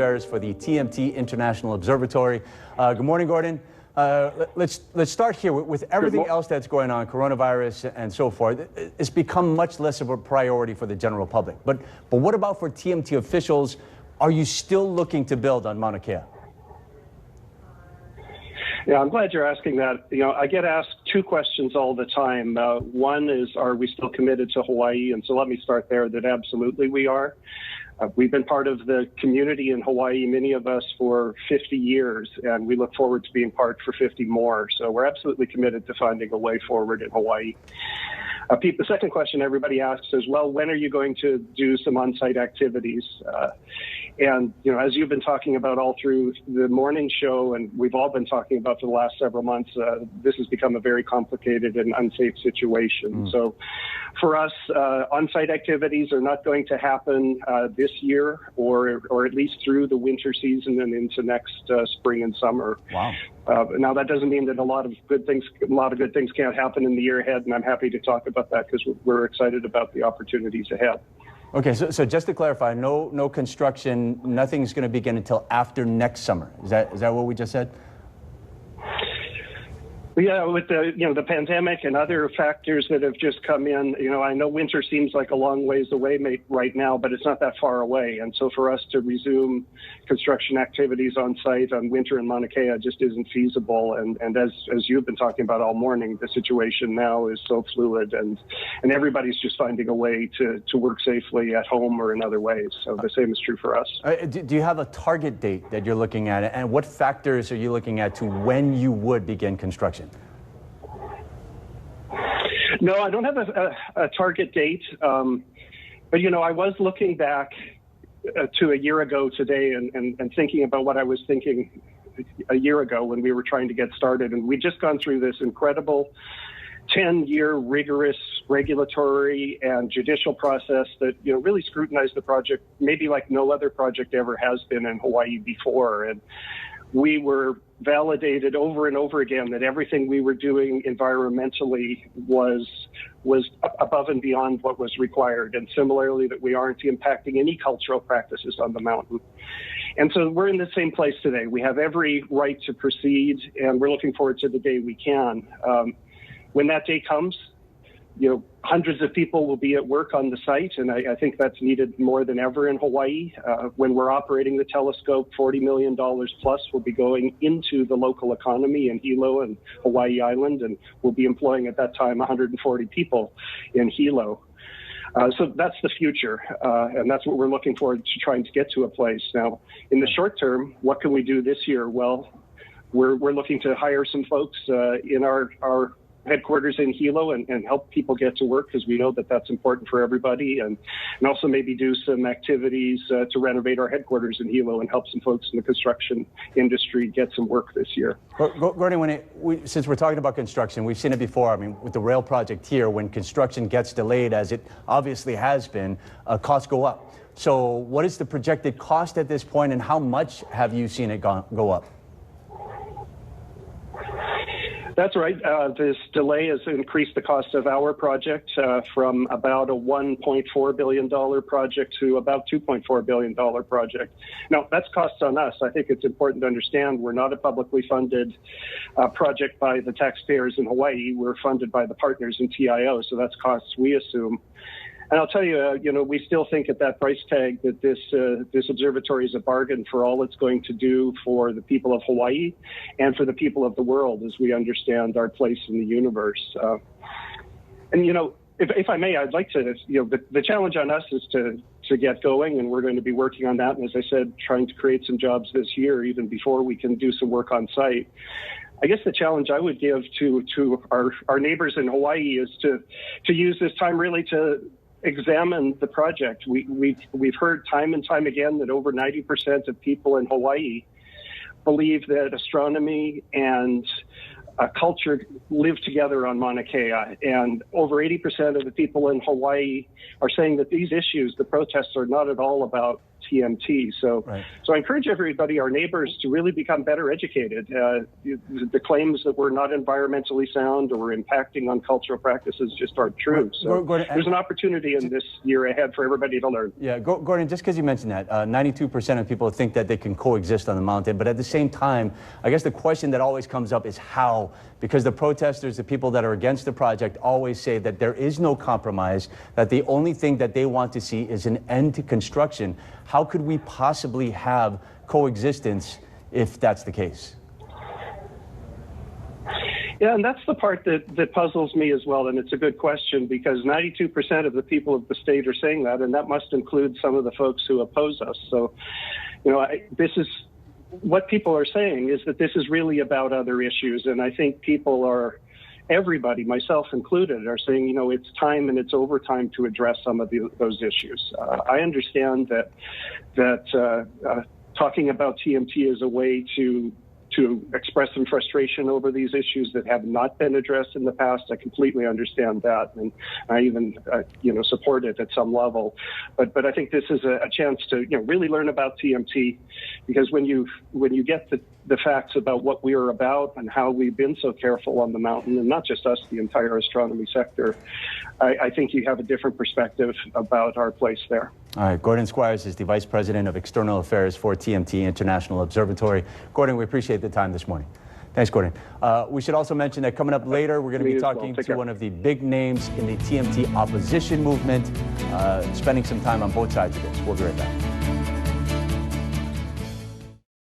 Affairs for the TMT International Observatory. Good morning, Gordon. Let's start here with everything else that's going on, coronavirus and so forth. It's become much less of a priority for the general public. But what about for TMT officials? Are you still looking to build on Mauna Kea? Yeah, I'm glad you're asking that. You know, I get asked two questions all the time. One is, are we still committed to Hawaii? And so let me start there, that absolutely we are. We've been part of the community in Hawaii, many of us, for 50 years, and we look forward to being part for 50 more. So we're absolutely committed to finding a way forward in Hawaii. Pete, the second question everybody asks is, well, when are you going to do some on-site activities? And, you know, as you've been talking about all through the morning show, and we've all been talking about for the last several months, this has become a very complicated and unsafe situation. So for us, on-site activities are not going to happen this year, or at least through the winter season and into next spring and summer. Wow. Now, that doesn't mean that a lot of good things can't happen in the year ahead, and I'm happy to talk about that because we're excited about the opportunities ahead. Okay, so just to clarify, no construction, nothing's going to begin until after next summer. Is that what we just said? Yeah, with the pandemic and other factors that have just come in, I know winter seems like a long ways away right now, but it's not that far away. And so for us to resume construction activities on site on winter in Mauna Kea just isn't feasible. And as you've been talking about all morning, the situation now is so fluid, and everybody's just finding a way to work safely at home or in other ways. So the same is true for us. Do you have a target date that you're looking at, and what factors are you looking at to when you would begin construction? No, I don't have a target date, but I was looking back to a year ago today and thinking about what I was thinking a year ago when we were trying to get started, and we'd just gone through this incredible 10-year rigorous regulatory and judicial process that really scrutinized the project, maybe like no other project ever has been in Hawaii before. And we were validated over and over again that everything we were doing environmentally was above and beyond what was required, and similarly that we aren't impacting any cultural practices on the mountain. And so we're in the same place today. We have every right to proceed, and we're looking forward to the day we can. When that day comes, hundreds of people will be at work on the site, and I think that's needed more than ever in Hawaii. When we're operating the telescope, $40 million plus will be going into the local economy in Hilo and Hawaii Island, and we'll be employing at that time 140 people in Hilo. So that's the future, and that's what we're looking forward to, trying to get to a place. Now, in the short term, what can we do this year? Well, we're looking to hire some folks in our headquarters in Hilo and help people get to work, because we know that that's important for everybody, and also maybe do some activities to renovate our headquarters in Hilo and help some folks in the construction industry get some work this year. Gordon, since we're talking about construction, we've seen it before. I mean, with the rail project here, when construction gets delayed, as it obviously has been, costs go up. So what is the projected cost at this point, and how much have you seen it go up? That's right. This delay has increased the cost of our project from about a $1.4 billion project to about $2.4 billion project. Now, that's costs on us. I think it's important to understand we're not a publicly funded project by the taxpayers in Hawaii. We're funded by the partners in TIO, so that's costs we assume. And I'll tell you, we still think at that price tag that this observatory is a bargain for all it's going to do for the people of Hawaii and for the people of the world as we understand our place in the universe. And, if I may, I'd like to, the challenge on us is to get going, and we're going to be working on that. And as I said, trying to create some jobs this year, even before we can do some work on site. I guess the challenge I would give to our neighbors in Hawaii is to use this time really to examine the project. We've heard time and time again that over 90% of people in Hawaii believe that astronomy and culture live together on Mauna Kea, and over 80% of the people in Hawaii are saying that these issues, the protests, are not at all about TMT. So, Right. so I encourage everybody, our neighbors, to really become better educated. The claims that we're not environmentally sound or we're impacting on cultural practices just aren't true. So Gordon, there's an opportunity in this year ahead for everybody to learn. Yeah, Gordon, just because you mentioned that, 92% of people think that they can coexist on the mountain, but at the same time, I guess the question that always comes up is how, because the protesters, the people that are against the project, always say that there is no compromise, that the only thing that they want to see is an end to construction. How could we possibly have coexistence if that's the case? Yeah, and that's the part that puzzles me as well, and it's a good question because 92% of the people of the state are saying that, and that must include some of the folks who oppose us. So, this is what people are saying is that this is really about other issues, and I think everybody, myself included, are saying, it's time and it's overtime to address some of those issues. I understand that talking about TMT is a way to express some frustration over these issues that have not been addressed in the past. I completely understand that, and I even, support it at some level. But I think this is a chance to, really learn about TMT, because when you get the facts about what we are about and how we've been so careful on the mountain, and not just us, the entire astronomy sector, I think you have a different perspective about our place there. All right, Gordon Squires is the Vice President of External Affairs for TMT International Observatory. Gordon, we appreciate the time this morning. Thanks, Gordon. We should also mention that coming up later, we're going to be talking to one of the big names in the TMT opposition movement, spending some time on both sides of this. We'll be right back.